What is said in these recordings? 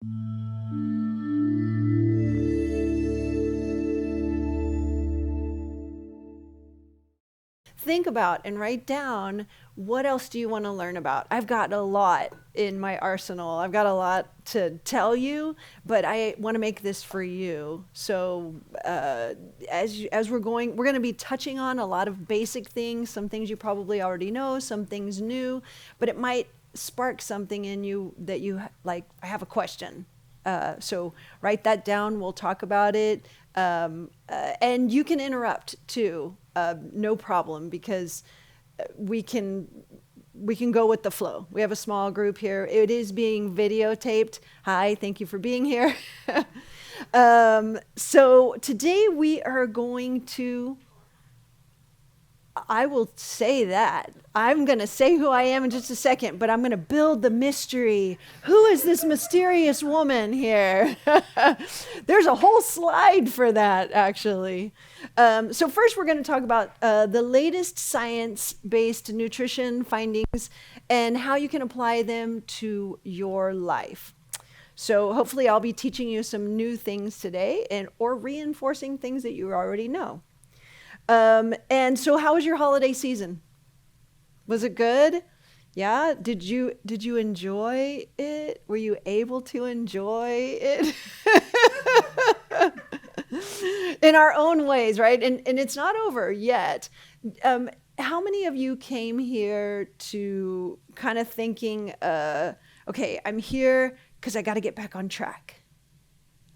Think about and write down, what else do you want to learn about? I've got a lot in my arsenal. I've got a lot to tell you, but I want to make this for you. So as we're going to be touching on a lot of basic things, some things you probably already know, some things new, but it might spark something in you that you like. I have a question. So write that down. We'll talk about it. And you can interrupt too. No problem, because we can we can go with the flow. We have a small group here. It is being videotaped. Hi, thank you for being here. So today we are going to, I will say that. I'm going to say who I am in just a second, but I'm going to build the mystery. Who is this mysterious woman here? There's a whole slide for that, actually. So first we're going to talk about the latest science-based nutrition findings and how you can apply them to your life. So hopefully I'll be teaching you some new things today, and or reinforcing things that you already know. And so how was your holiday season? Was it good? Yeah. Did you enjoy it? Were you able to enjoy it? In our own ways, right? And it's not over yet. How many of you came here to kind of thinking, okay, I'm here because I got to get back on track.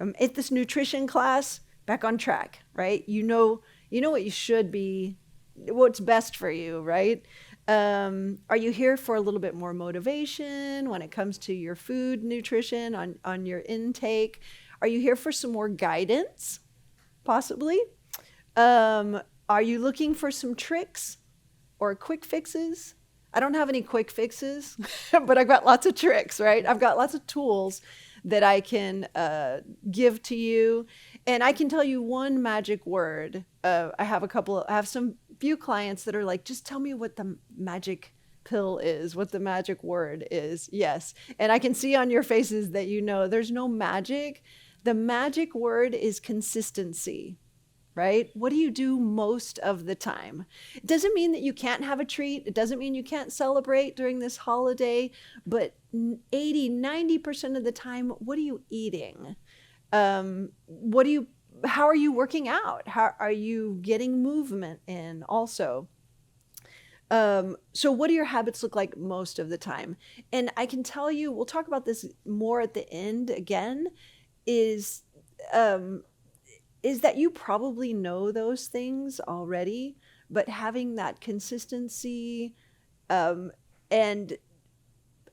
I'm at this nutrition class, back on track, right? You know what you should be, what's best for you, right? Are you here for a little bit more motivation when it comes to your food nutrition, on your intake? Are you here for some more guidance, possibly? Are you looking for some tricks or quick fixes? I don't have any quick fixes, but I've got lots of tricks, right? I've got lots of tools that I can give to you. And I can tell you one magic word. I have some few clients that are like, just tell me what the magic pill is, what the magic word is. Yes. And I can see on your faces that you know there's no magic. The magic word is consistency. Right? What do you do most of the time? It doesn't mean that you can't have a treat. It doesn't mean you can't celebrate during this holiday, but 80-90% of the time, what are you eating? How are you working out? How are you getting movement in also? So what do your habits look like most of the time? And I can tell you, we'll talk about this more at the end again, is that you probably know those things already, but having that consistency, and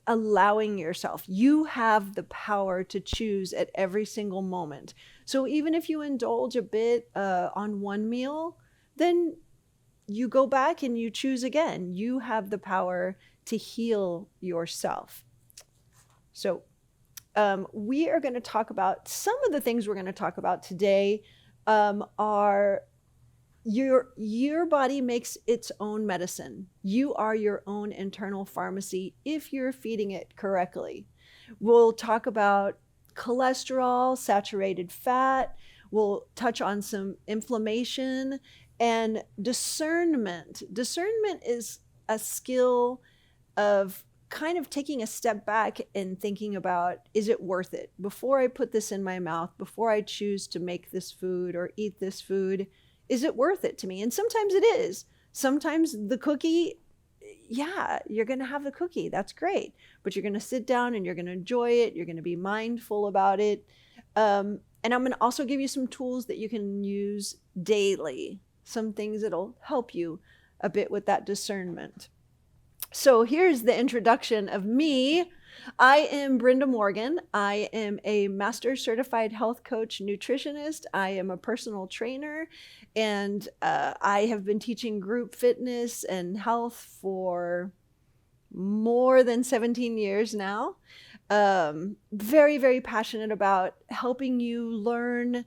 allowing yourself, you have the power to choose at every single moment. So even if you indulge a bit on one meal, then you go back and you choose again. You have the power to heal yourself. So we are going to talk about some of the things we're going to talk about today. Are your body makes its own medicine. You are your own internal pharmacy if you're feeding it correctly. We'll talk about cholesterol, saturated fat. We'll touch on some inflammation and discernment. Discernment is a skill of kind of taking a step back and thinking about, is it worth it? Before I put this in my mouth, before I choose to make this food or eat this food, is it worth it to me? And sometimes it is. Sometimes the cookie, yeah, you're going to have the cookie. That's great. But you're going to sit down and you're going to enjoy it. You're going to be mindful about it. And I'm going to also give you some tools that you can use daily, some things that'll help you a bit with that discernment. So here's the introduction of me. I am Brenda Morgan. I am a master certified health coach nutritionist. I am a personal trainer, and I have been teaching group fitness and health for more than 17 years now. Very, very passionate about helping you learn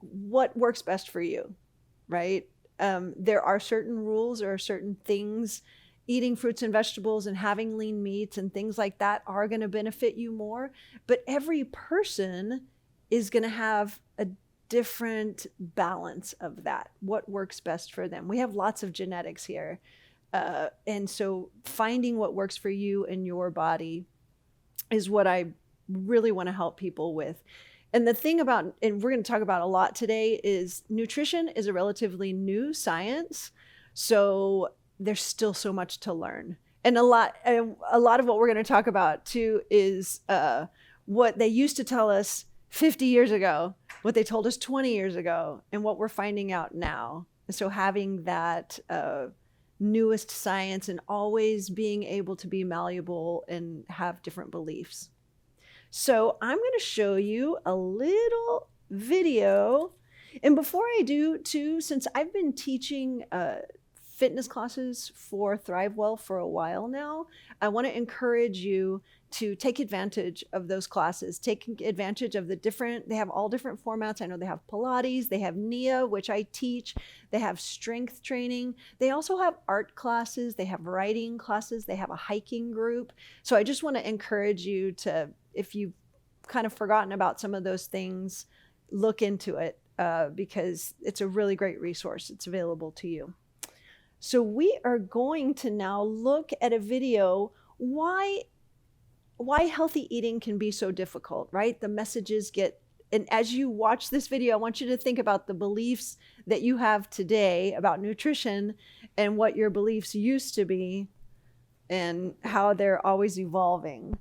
what works best for you, right? There are certain rules or certain things eating fruits and vegetables and having lean meats and things like that are going to benefit you more. But every person is going to have a different balance of that, what works best for them. We have lots of genetics here. And so finding what works for you and your body is what I really want to help people with. And the thing about, and we're going to talk about a lot today, is nutrition is a relatively new science. So there's still so much to learn. And a lot of what we're going to talk about too is what they used to tell us 50 years ago, what they told us 20 years ago, and what we're finding out now. And so having that newest science and always being able to be malleable and have different beliefs. So I'm going to show you a little video. And before I do too, since I've been teaching fitness classes for ThriveWell for a while now, I want to encourage you to take advantage of those classes, take advantage of they have all different formats. I know they have Pilates, they have NIA, which I teach, they have strength training. They also have art classes, they have writing classes, they have a hiking group. So I just want to encourage you to, if you've kind of forgotten about some of those things, look into it because it's a really great resource. It's available to you. So we are going to now look at a video, why healthy eating can be so difficult, right? The messages and as you watch this video, I want you to think about the beliefs that you have today about nutrition and what your beliefs used to be and how they're always evolving.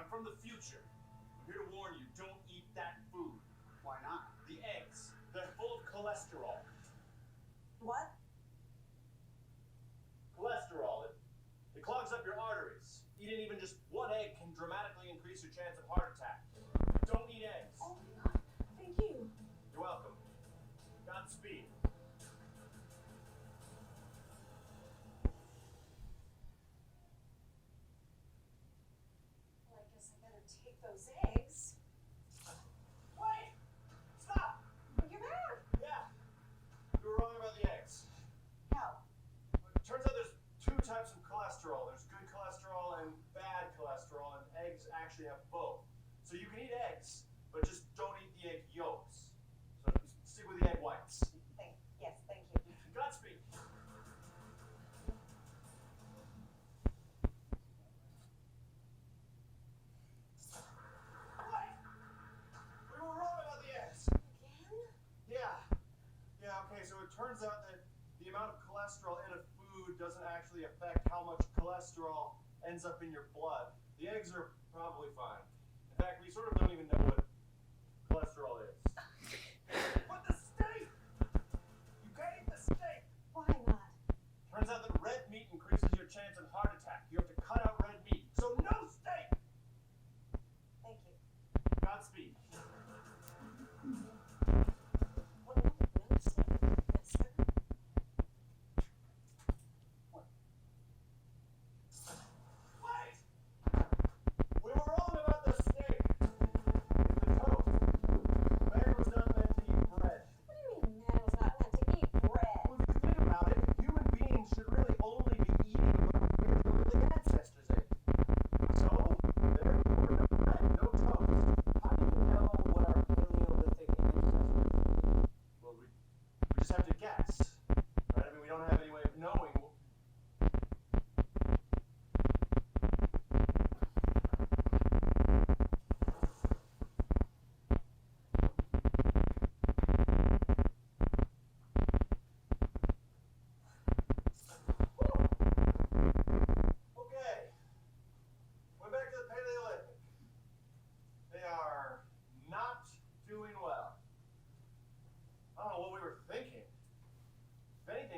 From the future. I'm here to warn you, don't eat that food. Why not? The eggs. They're full of cholesterol. What? Cholesterol. It clogs up your arteries. Eating even just one egg can dramatically increase your chance of heart attack. Don't eat eggs. Oh my God. Thank you. You're welcome. Godspeed. Take those eggs. Wait! Stop! You're mad. Yeah. You were wrong about the eggs. How? It turns out there's two types of cholesterol. There's good cholesterol and bad cholesterol, and eggs actually have both. So you can eat eggs, but just don't eat the egg yolks. So stick with the egg whites. Yes, thank you. Godspeed. Turns out that the amount of cholesterol in a food doesn't actually affect how much cholesterol ends up in your blood. The eggs are probably fine. In fact, we sort of don't even know what cholesterol is. But the steak! You can't eat the steak! Why not? Turns out that red meat increases your chance of heart attack. You have to cut out red meat. So no steak! Thank you. Godspeed.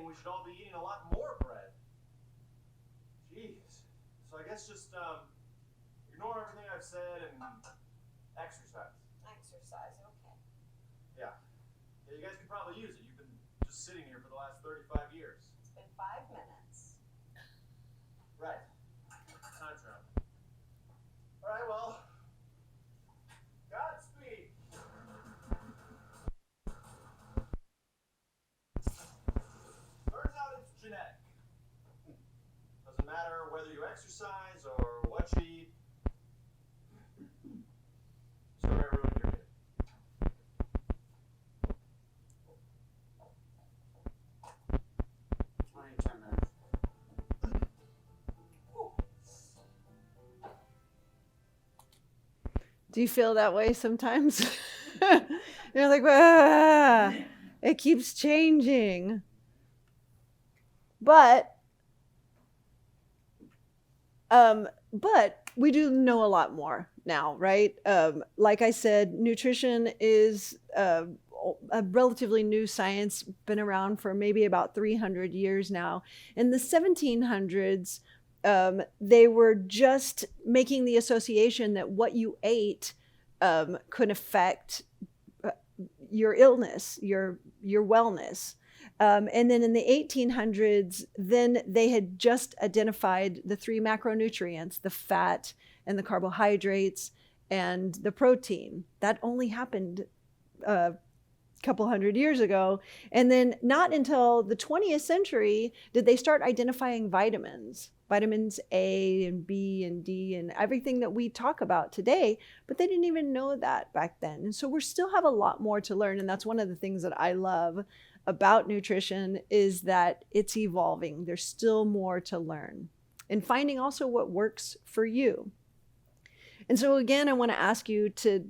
We should all be eating a lot more bread. Jeez. So I guess just ignore everything I've said and exercise. Exercise, okay. Yeah. Yeah, you guys could probably use it. You've been just sitting here for the last 35 years. It's been 5 minutes. Right. Time's running. All right, well, Godspeed. Turns out it's genetic. Doesn't matter whether you exercise or what you eat. Sorry I ruined your day. Only 10 minutes. Do you feel that way sometimes? You're like, ah, it keeps changing. But we do know a lot more now, right? Like I said, nutrition is a relatively new science, been around for maybe about 300 years now. In the 1700s, they were just making the association that what you ate could affect your illness, your wellness. And then in the 1800s, then they had just identified the 3 macronutrients, the fat and the carbohydrates and the protein. That only happened a couple hundred years ago. And then not until the 20th century did they start identifying vitamins A and B and D and everything that we talk about today, but they didn't even know that back then. And so we still have a lot more to learn. And that's one of the things that I love about nutrition is that it's evolving. There's still more to learn and finding also what works for you. And so again, I want to ask you to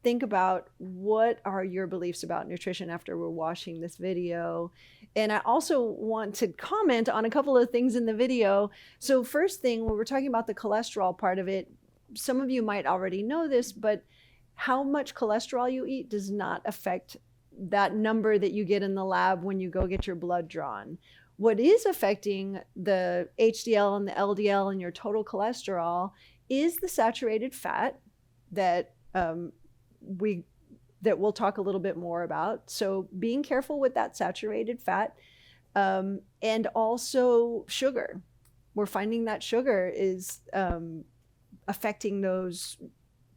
think about what are your beliefs about nutrition after we're watching this video. And I also want to comment on a couple of things in the video. So first thing, when we're talking about the cholesterol part of it, some of you might already know this, but how much cholesterol you eat does not affect that number that you get in the lab when you go get your blood drawn. What is affecting the HDL and the LDL and your total cholesterol is the saturated fat that we'll talk a little bit more about. So being careful with that saturated fat, and also sugar. We're finding that sugar is affecting those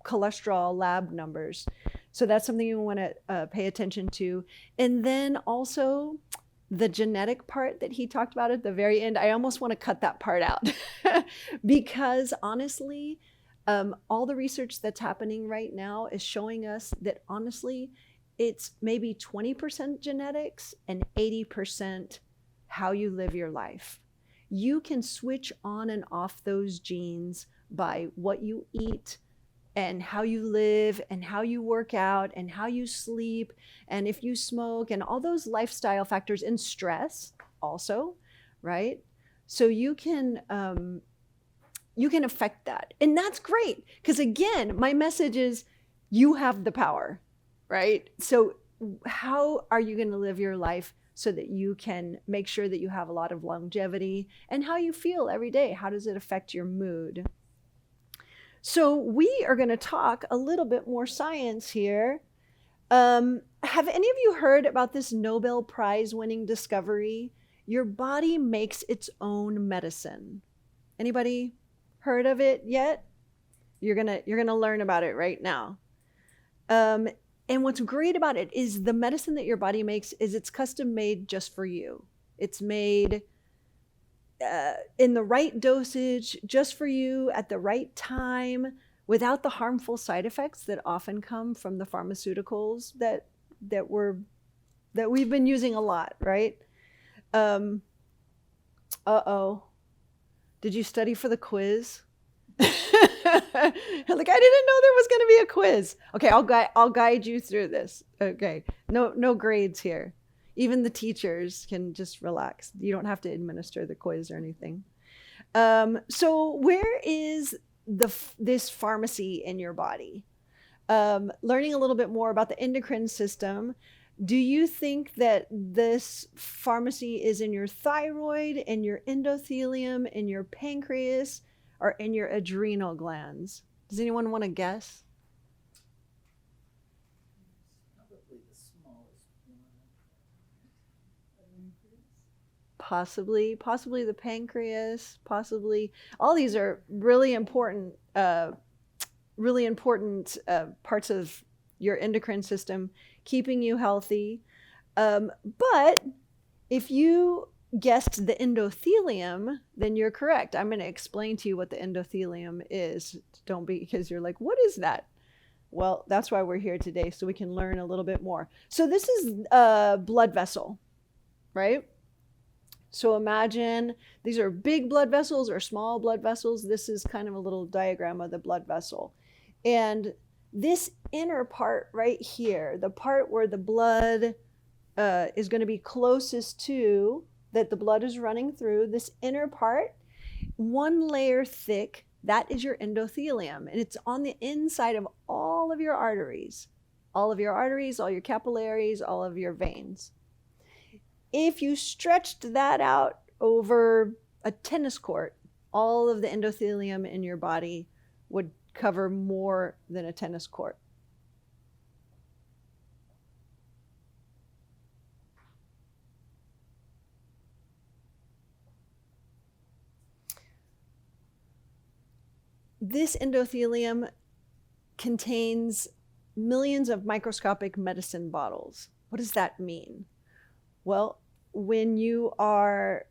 cholesterol lab numbers. So that's something you want to pay attention to. And then also the genetic part that he talked about at the very end, I almost want to cut that part out because honestly, all the research that's happening right now is showing us that honestly, it's maybe 20% genetics and 80% how you live your life. You can switch on and off those genes by what you eat and how you live and how you work out and how you sleep and if you smoke and all those lifestyle factors and stress also, right? So you can affect that. And that's great because again, my message is you have the power, right? So how are you going to live your life so that you can make sure that you have a lot of longevity and how you feel every day? How does it affect your mood? So we are going to talk a little bit more science here. Have any of you heard about this Nobel Prize winning discovery? Your body makes its own medicine. Anybody heard of it yet? You're gonna learn about it right now. And what's great about it is the medicine that your body makes is it's custom made just for you. It's made in the right dosage, just for you at the right time, without the harmful side effects that often come from the pharmaceuticals that we've been using a lot, right? Did you study for the quiz? Like, I didn't know there was going to be a quiz. Okay, I'll guide you through this. Okay, no grades here. Even the teachers can just relax. You don't have to administer the quiz or anything. So where is this pharmacy in your body? Learning a little bit more about the endocrine system. Do you think that this pharmacy is in your thyroid, in your endothelium, in your pancreas? are in your adrenal glands. Does anyone want to guess? Probably the smallest one. Possibly the pancreas, possibly. All these are really important parts of your endocrine system, keeping you healthy. But if you guessed the endothelium, then you're correct. I'm going to explain to you what the endothelium is. Don't be, because you're like, what is that? Well, that's why we're here today, so we can learn a little bit more. So this is a blood vessel, right? So imagine these are big blood vessels or small blood vessels. This is kind of a little diagram of the blood vessel. And this inner part right here, the part where the blood is going to be closest to, that the blood is running through, this inner part, one layer thick, that is your endothelium. And it's on the inside of all of your arteries, all your capillaries, all of your veins. If you stretched that out over a tennis court, all of the endothelium in your body would cover more than a tennis court. This endothelium contains millions of microscopic medicine bottles. What does that mean? Well, when you are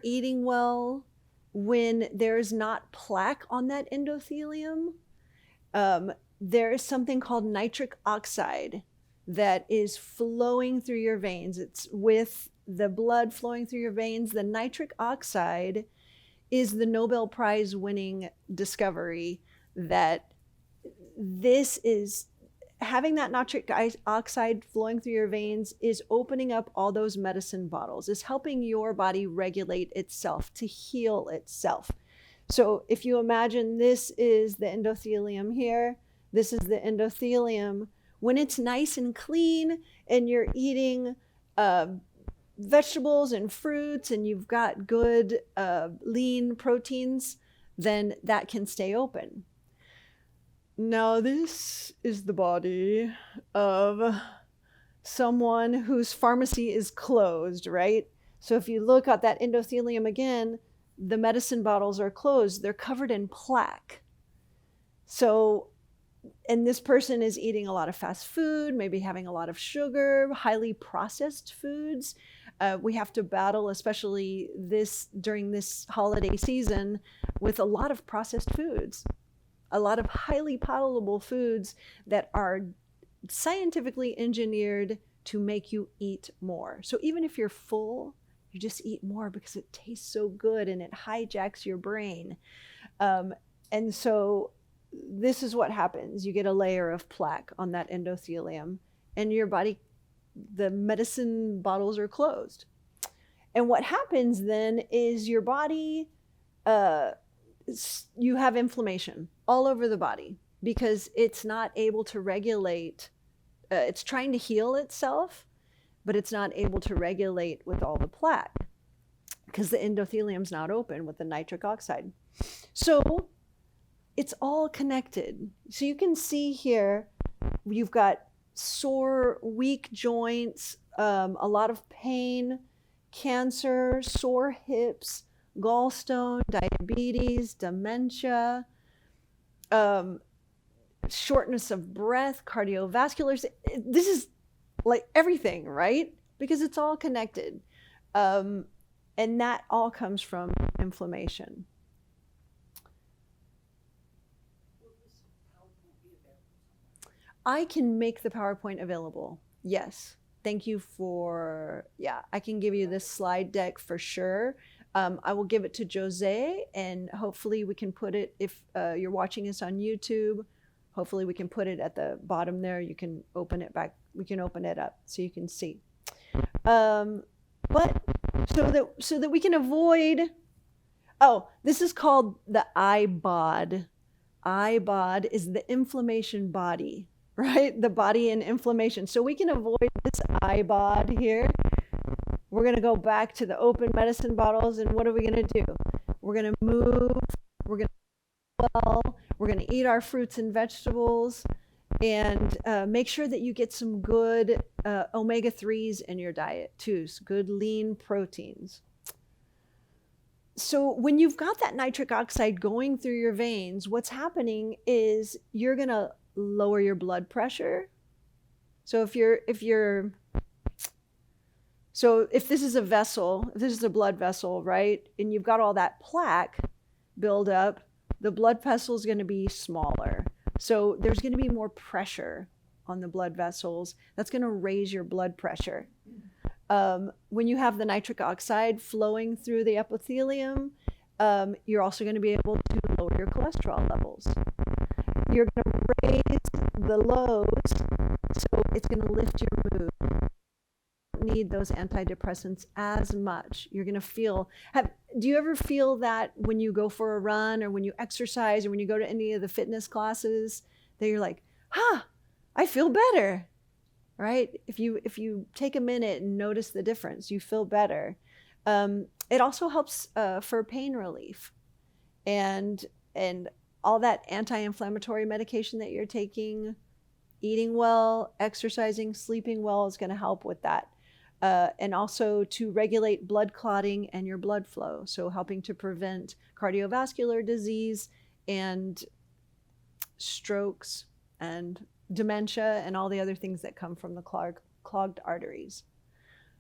eating well, when there's not plaque on that endothelium, there is something called nitric oxide that is flowing through your veins. It's with the blood flowing through your veins. The nitric oxide is the Nobel Prize winning discovery that this is having that nitric oxide flowing through your veins is opening up all those medicine bottles, is helping your body regulate itself, to heal itself. So if you imagine this is the endothelium here, this is the endothelium. When it's nice and clean and you're eating vegetables and fruits and you've got good lean proteins, then that can stay open. Now, this is the body of someone whose pharmacy is closed, right? So if you look at that endothelium again, the medicine bottles are closed. They're covered in plaque. So, and this person is eating a lot of fast food, maybe having a lot of sugar, highly processed foods. We have to battle, especially during this holiday season, with a lot of processed foods. A lot of highly palatable foods that are scientifically engineered to make you eat more. So even if you're full, you just eat more because it tastes so good and it hijacks your brain. And so this is what happens. You get a layer of plaque on that endothelium and your body, the medicine bottles are closed. And what happens then is your body, you have inflammation all over the body because it's not able to regulate. It's trying to heal itself, but it's not able to regulate with all the plaque because the endothelium's not open with the nitric oxide. So it's all connected. So you can see here, you've got sore, weak joints, a lot of pain, cancer, sore hips, gallstone, diabetes, dementia, shortness of breath, cardiovascular. This is like everything, right? Because it's all connected. And that all comes from inflammation. I can make the PowerPoint available. Yes. Thank you for, I can give you this slide deck for sure. I will give it to Jose and hopefully we can put it, if you're watching us on YouTube, hopefully we can put it at the bottom there. You can open it back. We can open it up so you can see. But so that we can avoid, this is called the IBOD. IBOD is the inflammation body, right? The body in inflammation. So we can avoid this IBOD here. We're going to go back to the open medicine bottles. And what are we going to do? We're going to move. We're going to well. We're going to eat our fruits and vegetables, and make sure that you get some good omega-3s in your diet too. So good lean proteins. So when you've got that nitric oxide going through your veins, what's happening is you're going to lower your blood pressure. So if this is a vessel, if this is a blood vessel, right, and you've got all that plaque build up, the blood vessel is going to be smaller. So there's going to be more pressure on the blood vessels. That's going to raise your blood pressure. When you have the nitric oxide flowing through the epithelium, you're also going to be able to lower your cholesterol levels. You're going to raise the lows, so it's going to lift your mood. You don't need those antidepressants as much. You're going to feel, do you ever feel that when you go for a run or when you exercise or when you go to any of the fitness classes that you're like, I feel better, right? If you take a minute and notice the difference, you feel better. It also helps for pain relief and all that anti-inflammatory medication that you're taking. Eating well, exercising, sleeping well is going to help with that. And also to regulate blood clotting and your blood flow. So helping to prevent cardiovascular disease and strokes and dementia and all the other things that come from the clogged arteries.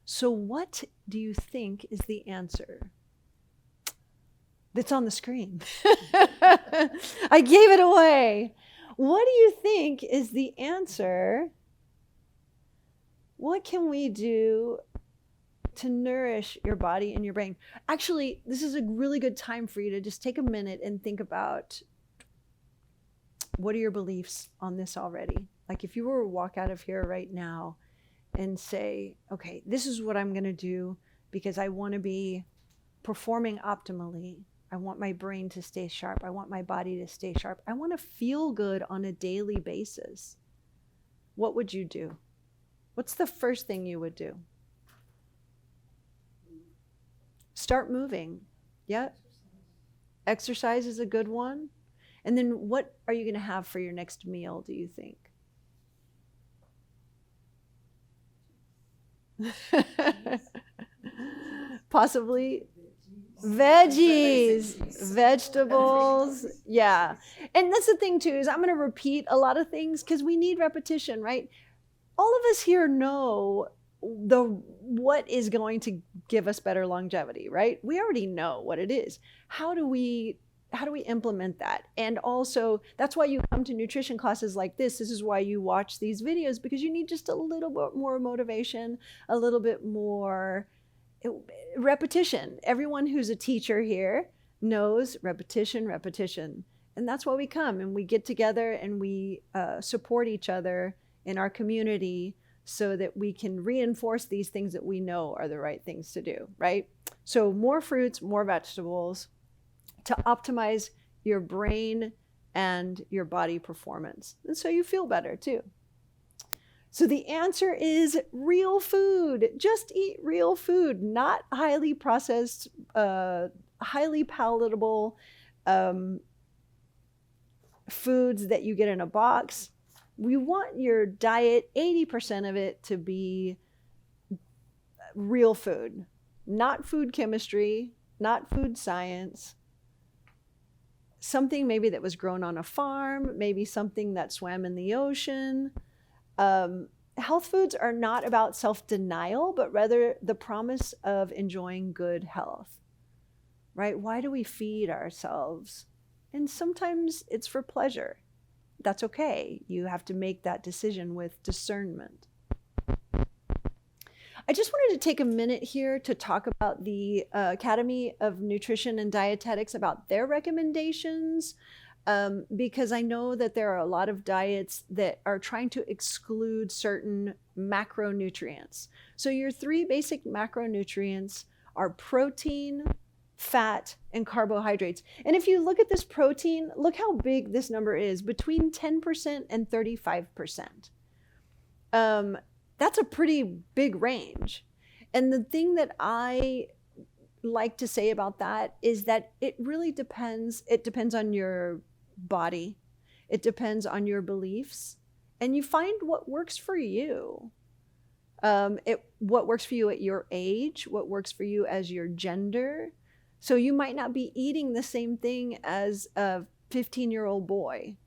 So what do you think is the answer that's on the screen? I gave it away. What do you think is the answer? What can we do to nourish your body and your brain? Actually, this is a really good time for you to just take a minute and think about, what are your beliefs on this already? Like if you were to walk out of here right now and say, okay, this is what I'm going to do because I want to be performing optimally. I want my brain to stay sharp. I want my body to stay sharp. I want to feel good on a daily basis. What would you do? What's the first thing you would do? Start moving. Yeah. Exercise is a good one. And then what are you going to have for your next meal, do you think? Possibly veggies, vegetables. Yeah. And that's the thing too, is I'm going to repeat a lot of things because we need repetition, right? All of us here know what is going to give us better longevity, right? We already know what it is. How do we implement that? And also, that's why you come to nutrition classes like this. This is why you watch these videos, because you need just a little bit more motivation, a little bit more repetition. Everyone who's a teacher here knows repetition, repetition. And that's why we come and we get together and we support each other in our community so that we can reinforce these things that we know are the right things to do, right? So more fruits, more vegetables to optimize your brain and your body performance. And so you feel better too. So the answer is real food. Just eat real food, not highly processed, highly palatable foods that you get in a box. We want your diet, 80% of it, to be real food, not food chemistry, not food science. Something maybe that was grown on a farm, maybe something that swam in the ocean. Health foods are not about self-denial, but rather the promise of enjoying good health, right? Why do we feed ourselves? And sometimes it's for pleasure. That's okay. You have to make that decision with discernment. I just wanted to take a minute here to talk about the Academy of Nutrition and Dietetics, about their recommendations, because I know that there are a lot of diets that are trying to exclude certain macronutrients. So your three basic macronutrients are protein, fat, and carbohydrates. And if you look at this protein, look how big this number is, between 10% and 35%. That's a pretty big range. And the thing that I like to say about that is that it really depends. It depends on your body, it depends on your beliefs, and you find what works for you. What works for you at your age, what works for you as your gender. So you might not be eating the same thing as a 15-year-old boy,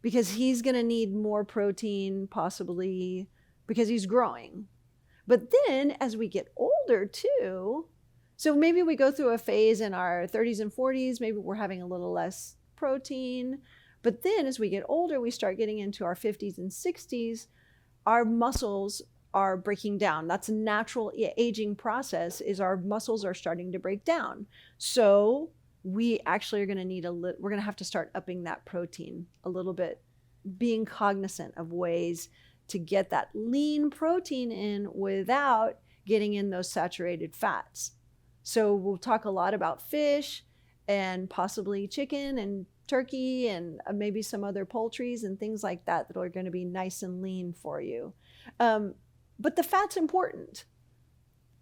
because he's going to need more protein, possibly because he's growing. But then as we get older too, so maybe we go through a phase in our 30s and 40s, maybe we're having a little less protein. But then as we get older, we start getting into our 50s and 60s, our muscles are breaking down. That's a natural aging process, is our muscles are starting to break down. So we actually are going to need we're going to have to start upping that protein a little bit, being cognizant of ways to get that lean protein in without getting in those saturated fats. So we'll talk a lot about fish and possibly chicken and turkey and maybe some other poultries and things like that that are going to be nice and lean for you. But the fat's important.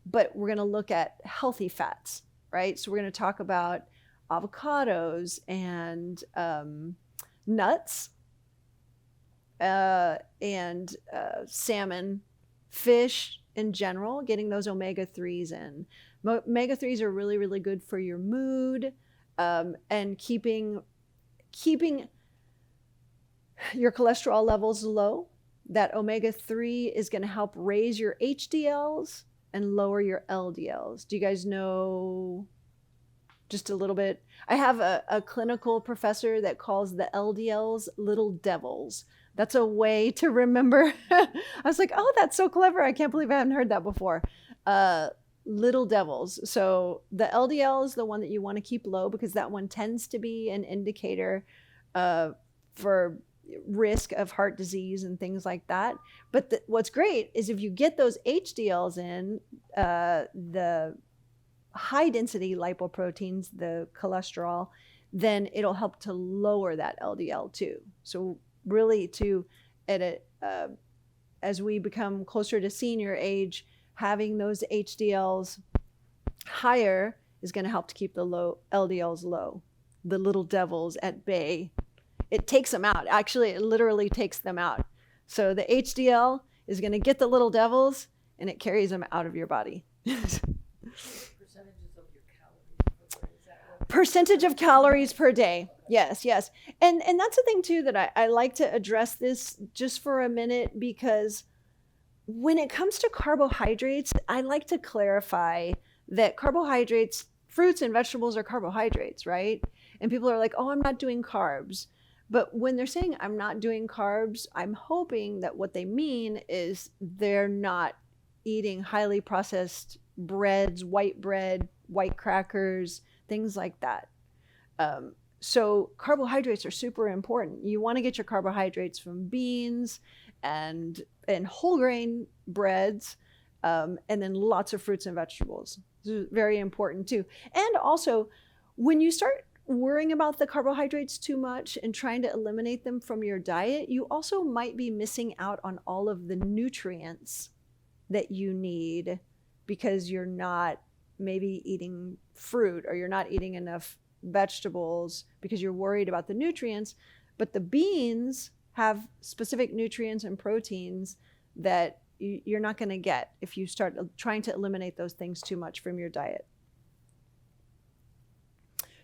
But we're going to look at healthy fats, right? So we're going to talk about avocados and nuts and salmon, fish in general, getting those omega-3s in. Omega-3s are really, really good for your mood, and keeping your cholesterol levels low. That omega-3 is going to help raise your HDLs and lower your LDLs. Do you guys know just a little bit? I have a clinical professor that calls the LDLs little devils. That's a way to remember. I was like, oh, that's so clever. I can't believe I haven't heard that before. Little devils. So the LDL is the one that you want to keep low, because that one tends to be an indicator for risk of heart disease and things like that. But what's great is if you get those HDLs in, the high density lipoproteins, the cholesterol, then it'll help to lower that LDL too. So really as we become closer to senior age, having those HDLs higher is going to help to keep the low LDLs low, the little devils at bay. It takes them out. Actually, it literally takes them out. So the HDL is going to get the little devils and it carries them out of your body. Percentages of your calories per day, is that what? Percentage of calories per day. Yes, yes. And that's the thing too, that I like to address this just for a minute, because when it comes to carbohydrates, I like to clarify that carbohydrates, fruits and vegetables are carbohydrates, right? And people are like, oh, I'm not doing carbs. But when they're saying I'm not doing carbs, I'm hoping that what they mean is they're not eating highly processed breads, white bread, white crackers, things like that. So carbohydrates are super important. You want to get your carbohydrates from beans and whole grain breads, and then lots of fruits and vegetables. This is very important too. And also, when you start worrying about the carbohydrates too much and trying to eliminate them from your diet, you also might be missing out on all of the nutrients that you need, because you're not maybe eating fruit, or you're not eating enough vegetables because you're worried about the nutrients. But the beans have specific nutrients and proteins that you're not going to get if you start trying to eliminate those things too much from your diet.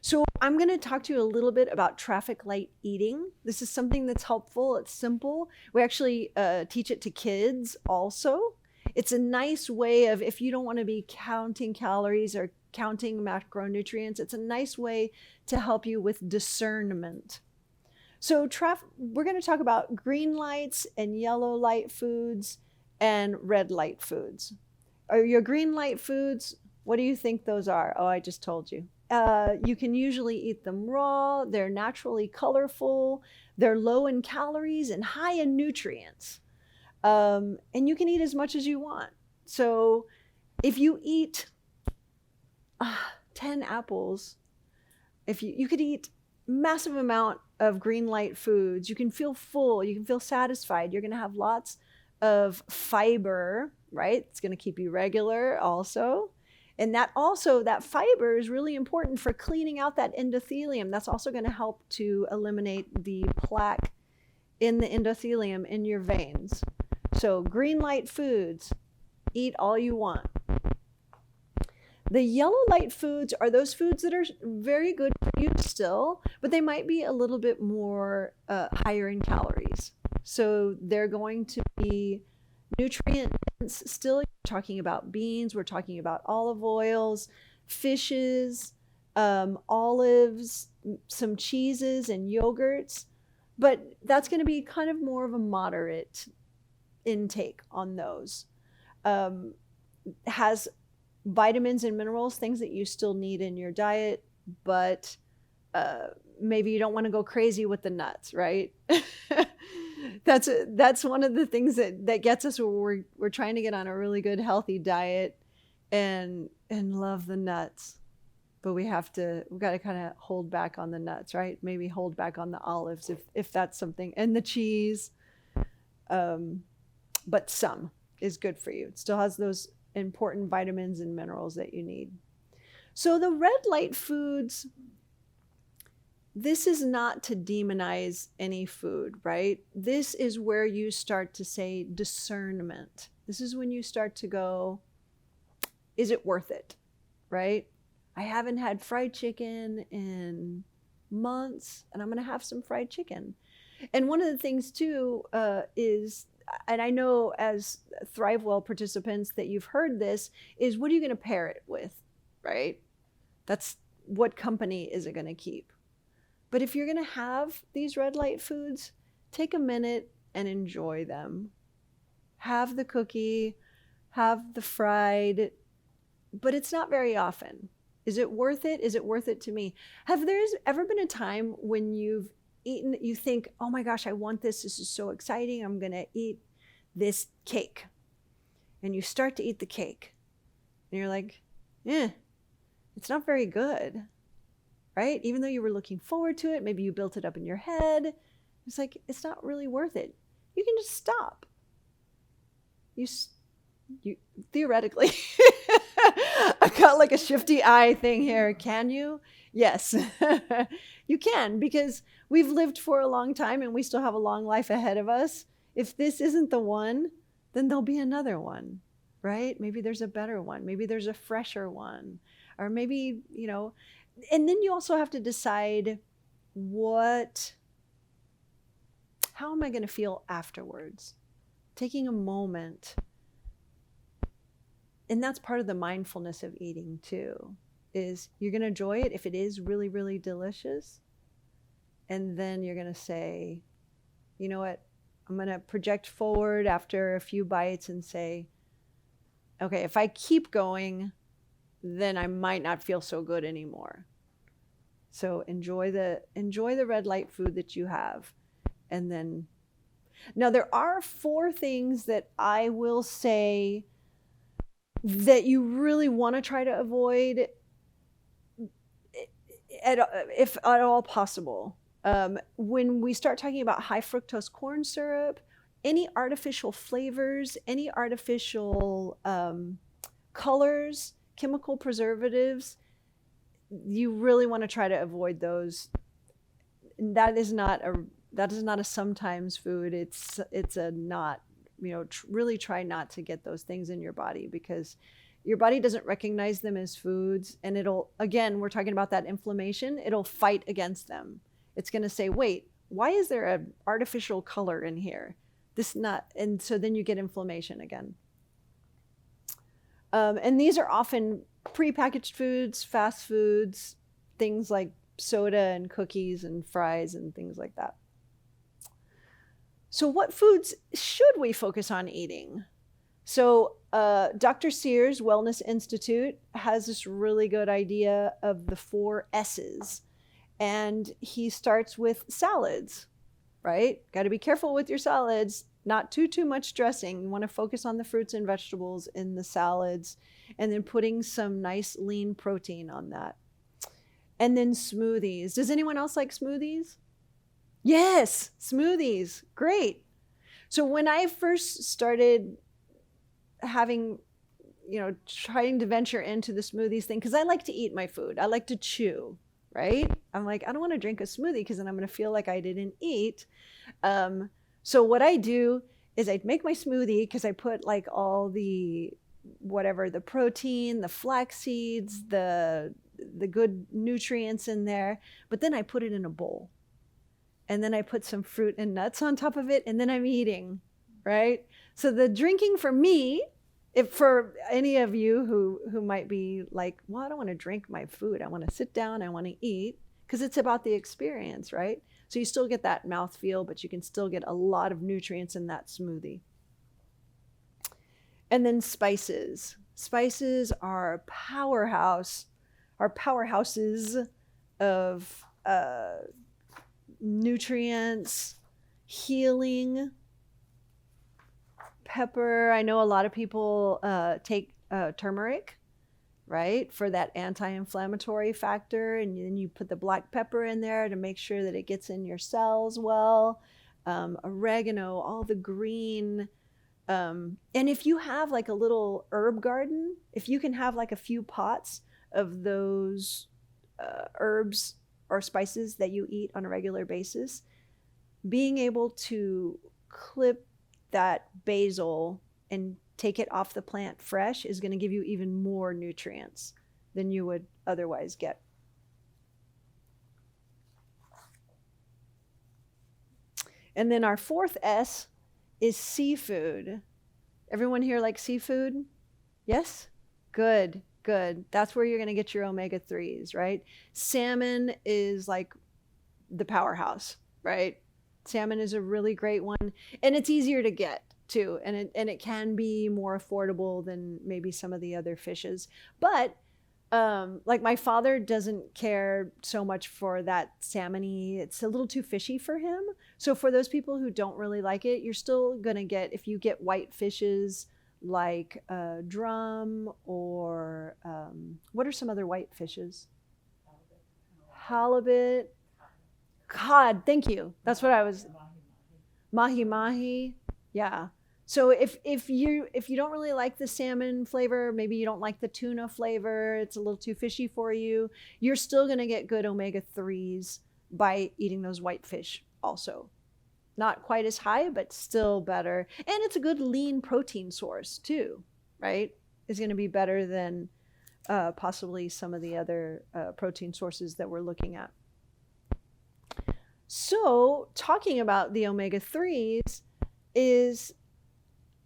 So I'm going to talk to you a little bit about traffic light eating. This is something that's helpful. It's simple. We actually teach it to kids also. It's a nice way of, if you don't want to be counting calories or counting macronutrients, it's a nice way to help you with discernment. So we're going to talk about green lights and yellow light foods and red light foods. Are your green light foods, what do you think those are? Oh, I just told you. You can usually eat them raw. They're naturally colorful. They're low in calories and high in nutrients. And you can eat as much as you want. So if you eat 10 apples, if you could eat massive amount of green light foods, you can feel full, you can feel satisfied. You're going to have lots of fiber right? It's going to keep you regular also. And that fiber is really important for cleaning out that endothelium. That's also going to help to eliminate the plaque in the endothelium in your veins. So green light foods, eat all you want. The yellow light foods are those foods that are very good for you still, but they might be a little bit more higher in calories. So they're going to be nutrient dense still. We're talking about beans, we're talking about olive oils, fishes, olives, some cheeses and yogurts, but that's going to be kind of more of a moderate intake on those. Has vitamins and minerals, things that you still need in your diet, but maybe you don't want to go crazy with the nuts, right? That's one of the things that gets us where we're trying to get on a really good healthy diet and love the nuts, but we've got to kind of hold back on the nuts, right? Maybe hold back on the olives if that's something, and the cheese, but some is good for you. It still has those important vitamins and minerals that you need. So the red light foods, this is not to demonize any food, right? This is where you start to say discernment. This is when you start to go, is it worth it, right? I haven't had fried chicken in months, and I'm going to have some fried chicken. And one of the things too is, and I know as ThriveWell participants that you've heard this, is what are you going to pair it with, right? That's what company is it going to keep? But if you're going to have these red light foods, take a minute and enjoy them. Have the cookie, have the fried, but it's not very often. Is it worth it? Is it worth it to me? Have there ever been a time when you've eaten, you think, oh my gosh, I want this. This is so exciting. I'm going to eat this cake. And you start to eat the cake. And you're like, it's not very good. Right? Even though you were looking forward to it, maybe you built it up in your head. It's like, it's not really worth it. You can just stop. You theoretically, I got like a shifty eye thing here. Can you? Yes, you can, because we've lived for a long time and we still have a long life ahead of us. If this isn't the one, then there'll be another one, right? Maybe there's a better one. Maybe there's a fresher one, or maybe, and then you also have to decide how am I going to feel afterwards? Taking a moment. And that's part of the mindfulness of eating too, is you're going to enjoy it if it is really, really delicious. And then you're going to say, you know what? I'm going to project forward after a few bites and say, okay, if I keep going, then I might not feel so good anymore. So enjoy the red light food that you have. And then, now there are 4 things that I will say that you really want to try to avoid if at all possible. When we start talking about high fructose corn syrup, any artificial flavors, any artificial colors, chemical preservatives, you really want to try to avoid those. That is not a sometimes food. It's a not, really try not to get those things in your body, because your body doesn't recognize them as foods, and again, we're talking about that inflammation, it'll fight against them. It's going to say, wait, why is there an artificial color in here? And so then you get inflammation again. And these are often prepackaged foods, fast foods, things like soda and cookies and fries and things like that. So what foods should we focus on eating? So Dr. Sears Wellness Institute has this really good idea of the 4 S's. And he starts with salads, right? Got to be careful with your salads. Not too much dressing. You want to focus on the fruits and vegetables in the salads, and then putting some nice lean protein on that. And then smoothies. Does anyone else like smoothies? Yes, smoothies. Great. So when I first started having, trying to venture into the smoothies thing, because I like to eat my food. I like to chew, right? I'm like, I don't want to drink a smoothie because then I'm going to feel like I didn't eat. So what I do is I make my smoothie because I put like all the whatever, the protein, the flax seeds, the good nutrients in there, but then I put it in a bowl. And then I put some fruit and nuts on top of it, and then I'm eating, right? So the drinking for me, if for any of you who might be like, well, I don't want to drink my food. I want to sit down, I want to eat, because it's about the experience, right? So you still get that mouthfeel, but you can still get a lot of nutrients in that smoothie. And then spices. Spices are powerhouses of nutrients, healing. Pepper. I know a lot of people take turmeric, right, for that anti-inflammatory factor, and then you put the black pepper in there to make sure that it gets in your cells well. Oregano, all the green. And if you have like a little herb garden, if you can have like a few pots of those herbs or spices that you eat on a regular basis, being able to clip that basil and take it off the plant fresh is going to give you even more nutrients than you would otherwise get. And then our fourth S is seafood. Everyone here like seafood? Yes? Good, good. That's where you're going to get your omega-3s, right? Salmon is like the powerhouse, right? Salmon is a really great one, and it's easier to get too, and it can be more affordable than maybe some of the other fishes. But like my father doesn't care so much for that salmon-y. It's a little too fishy for him. So for those people who don't really like it, you're still gonna get, if you get white fishes like drum or what are some other white fishes? Halibut. Cod, thank you. That's what I was. Mahi mahi. Yeah. So if you don't really like the salmon flavor, maybe you don't like the tuna flavor, it's a little too fishy for you, you're still going to get good omega-3s by eating those white fish also. Not quite as high, but still better. And it's a good lean protein source too, right? It's going to be better than possibly some of the other protein sources that we're looking at. So talking about the omega-3s is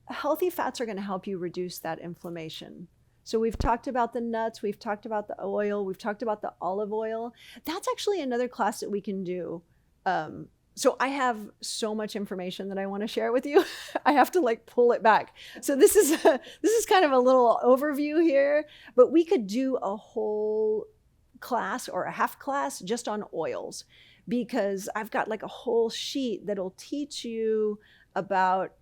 healthy fats are going to help you reduce that inflammation. So we've talked about the nuts, we've talked about the oil, we've talked about the olive oil. That's actually another class that we can do. So I have so much information that I want to share with you. I have to like pull it back. So this is kind of a little overview here, but we could do a whole class or a half class just on oils, because I've got like a whole sheet that'll teach you about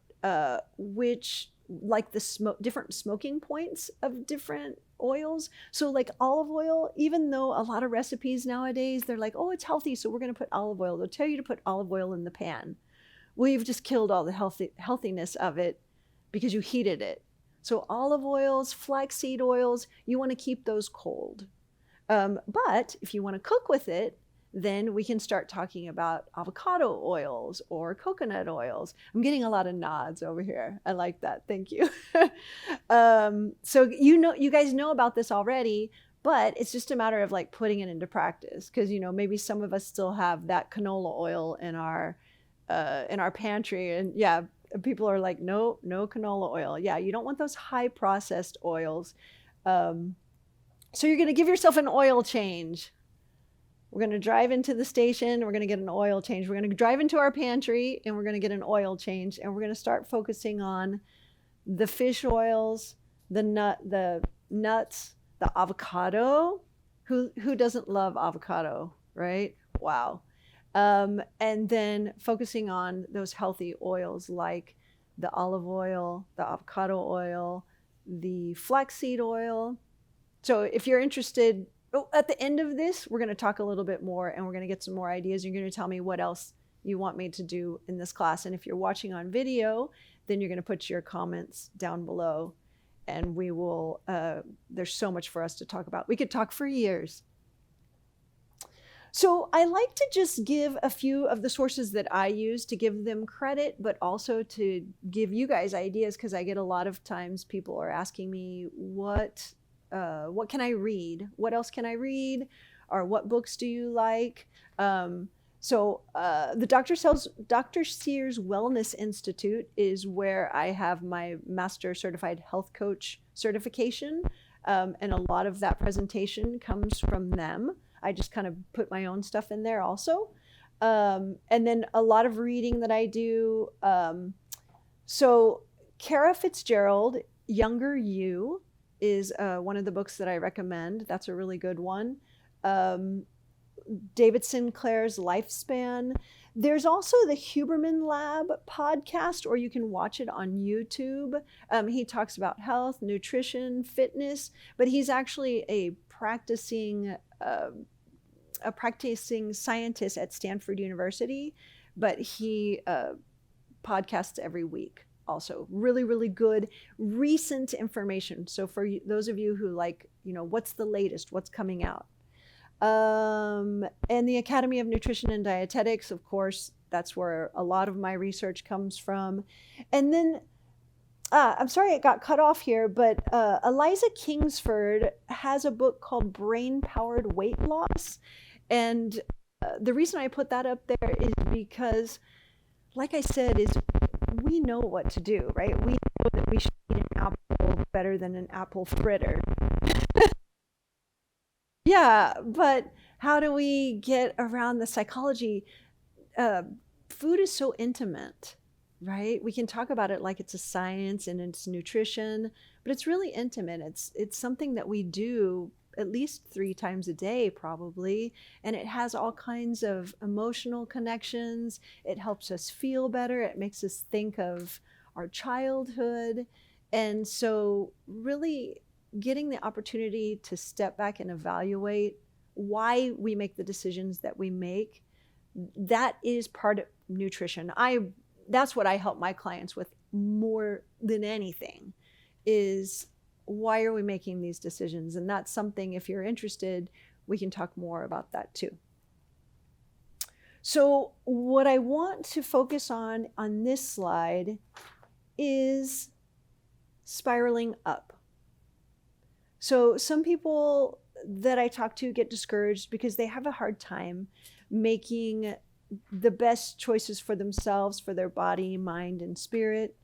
which, like the different smoking points of different oils. So like olive oil, even though a lot of recipes nowadays, they're like, oh, it's healthy, so we're going to put olive oil. They'll tell you to put olive oil in the pan. Well, you've just killed all the healthiness of it because you heated it. So olive oils, flaxseed oils, you want to keep those cold. But if you want to cook with it, then we can start talking about avocado oils or coconut oils. I'm getting a lot of nods over here. I like that. Thank you. So you guys know about this already, but it's just a matter of like putting it into practice, because maybe some of us still have that canola oil in our pantry, and yeah, people are like, no canola oil. Yeah, you don't want those high processed oils. So you're going to give yourself an oil change. We're going to drive into the station. We're going to get an oil change. We're going to drive into our pantry and we're going to get an oil change. And we're going to start focusing on the fish oils, the nuts, the avocado. Who doesn't love avocado, right? Wow. And then focusing on those healthy oils like the olive oil, the avocado oil, the flaxseed oil. So if you're interested, at the end of this, we're going to talk a little bit more and we're going to get some more ideas. You're going to tell me what else you want me to do in this class. And if you're watching on video, then you're going to put your comments down below. and we will, there's so much for us to talk about. We could talk for years. So I like to just give a few of the sources that I use to give them credit, but also to give you guys ideas, because I get a lot of times people are asking me, what can I read? What else can I read? Or what books do you like? The Dr. Sears Wellness Institute is where I have my Master Certified Health Coach certification. And a lot of that presentation comes from them. I just kind of put my own stuff in there also. And then a lot of reading that I do. So Kara Fitzgerald, Younger You, is one of the books that I recommend. That's a really good one. David Sinclair's Lifespan. There's also the Huberman Lab podcast, or you can watch it on YouTube. He talks about health, nutrition, fitness, but he's actually a practicing scientist at Stanford University, but he podcasts every week. Also really, really good recent information. So for those of you who like, what's the latest, what's coming out. And the Academy of Nutrition and Dietetics, of course, that's where a lot of my research comes from. And then, I'm sorry it got cut off here, but Eliza Kingsford has a book called Brain Powered Weight Loss. And the reason I put that up there is because, like I said, is we know what to do, right? We know that we should eat an apple better than an apple fritter. Yeah, but how do we get around the psychology? Food is so intimate, right? We can talk about it like it's a science and it's nutrition, but it's really intimate. It's something that we do at least 3 times a day, probably, and it has all kinds of emotional connections. It helps us feel better. It makes us think of our childhood, and so really getting the opportunity to step back and evaluate why we make the decisions that we make, that is part of nutrition. That's what I help my clients with more than anything, is why are we making these decisions? And that's something, if you're interested, we can talk more about that too. So what I want to focus on this slide is spiraling up. So some people that I talk to get discouraged because they have a hard time making the best choices for themselves, for their body, mind, and spirit.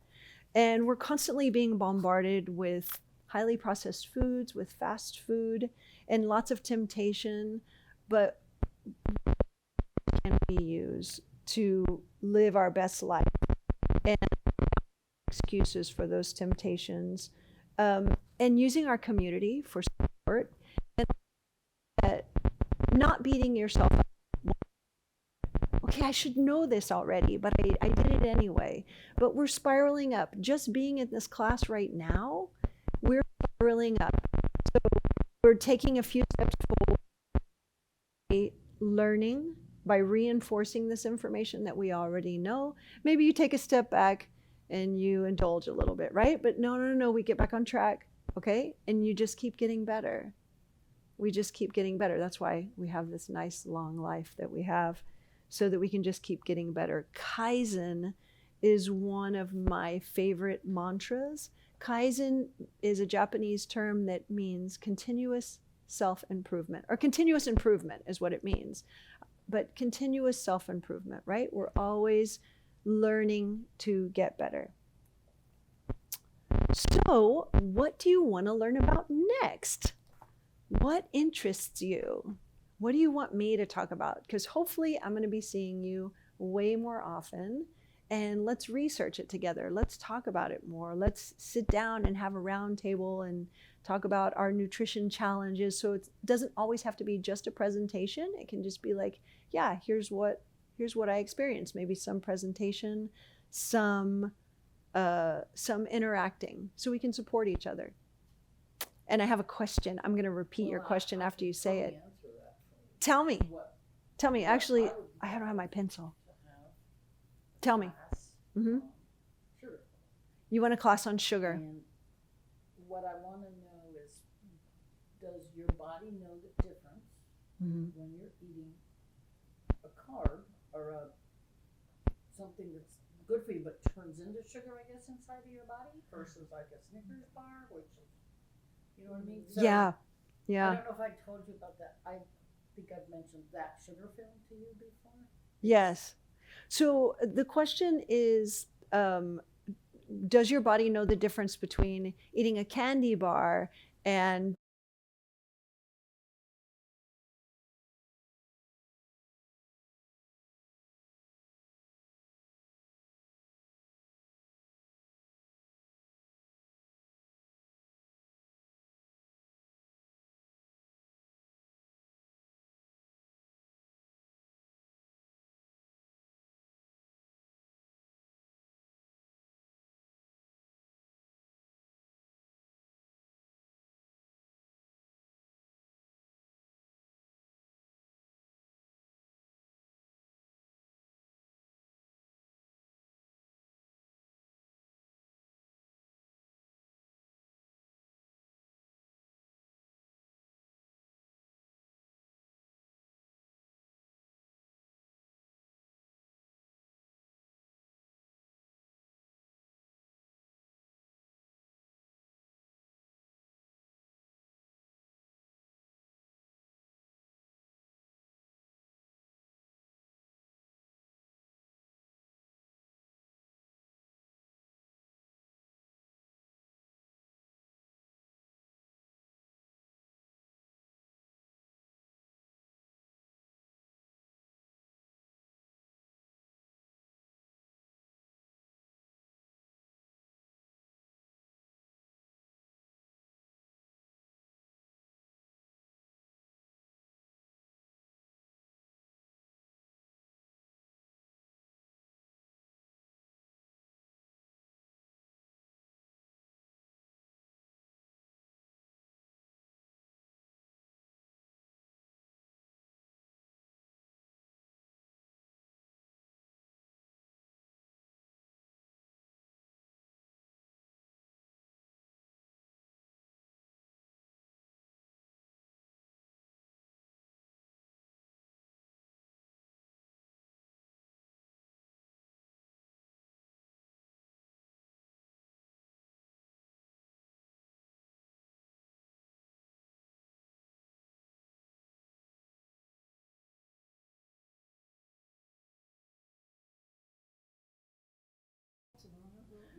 And we're constantly being bombarded with highly processed foods, with fast food, and lots of temptation. But what can we use to live our best life and excuses for those temptations? And using our community for support, and not beating yourself up. Okay, I should know this already, but I did it anyway. But we're spiraling up. Just being in this class right now, we're spiraling up. So we're taking a few steps forward by learning, by reinforcing this information that we already know. Maybe you take a step back and you indulge a little bit, right? But no, we get back on track, okay? And you just keep getting better. We just keep getting better. That's why we have this nice long life that we have, so that we can just keep getting better. Kaizen is one of my favorite mantras. Kaizen is a Japanese term that means continuous self-improvement, or continuous improvement is what it means. But continuous self-improvement, right? We're always learning to get better. So, what do you want to learn about next? What interests you? What do you want me to talk about? Because hopefully I'm going to be seeing you way more often, and let's research it together. Let's talk about it more. Let's sit down and have a round table and talk about our nutrition challenges. So it doesn't always have to be just a presentation. It can just be like, yeah, here's what I experienced. Maybe some presentation, some interacting, so we can support each other. And I have a question. I'm going to repeat your question after you say it. Tell me. Tell me. Actually, I don't have my pencil. Tell me. Mm-hmm. Sugar. You want a class on sugar? And what I wanna know is, does your body know the difference Mhm. when you're eating a carb or something that's good for you but turns into sugar, I guess, inside of your body versus like a Snickers bar, which is, you know what I mean? So, Yeah. I Yeah. don't know if I told you about that. I think I've mentioned that sugar film to you before. Yes. So the question is, does your body know the difference between eating a candy bar and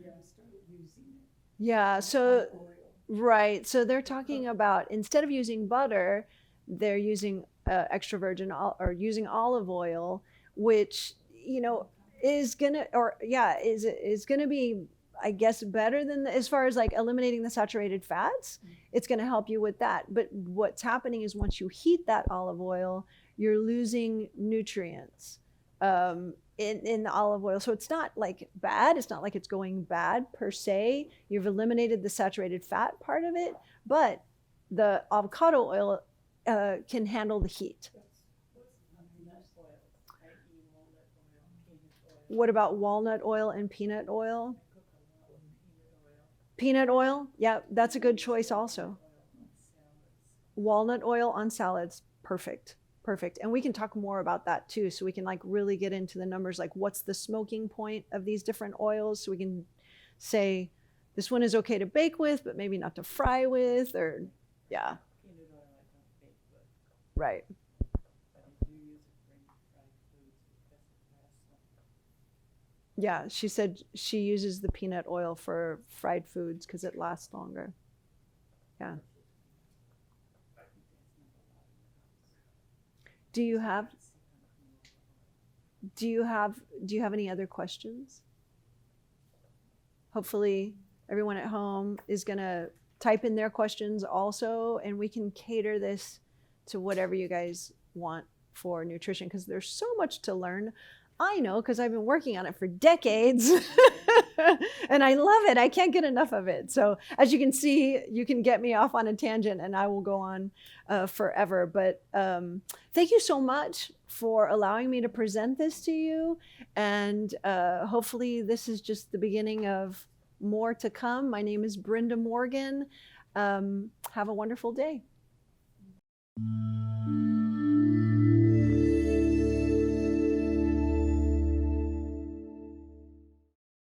Yeah, I started using it. yeah, so Oil. right. So they're talking about instead of using butter, they're using extra virgin or using olive oil, which is gonna or yeah is gonna be, I guess, better than as far as like eliminating the saturated fats. It's gonna help you with that. But what's happening is once you heat that olive oil, you're losing nutrients in the olive oil. So it's not like bad. It's not like it's going bad per se. You've eliminated the saturated fat part of it, but the avocado oil can handle the heat. Nut oil. I eat walnut oil, peanut oil. What about walnut oil and peanut oil? I cook a lot with peanut oil. Peanut oil, yeah, that's a good choice also. Walnut oil on salads, perfect. Perfect. And we can talk more about that too. So we can like really get into the numbers, like what's the smoking point of these different oils. So we can say this one is okay to bake with, but maybe not to fry with, or yeah. Peanut oil I don't bake with, Right. but I do use it for fried foods because it lasts longer. Yeah. She said she uses the peanut oil for fried foods because it lasts longer. Yeah. Do you have any other questions? Hopefully everyone at home is going to type in their questions also, and we can cater this to whatever you guys want for nutrition, because there's so much to learn. I know, because I've been working on it for decades and I love it. I can't get enough of it. So as you can see, you can get me off on a tangent and I will go on forever. But thank you so much for allowing me to present this to you. And hopefully this is just the beginning of more to come. My name is Brenda Morgan. Have a wonderful day.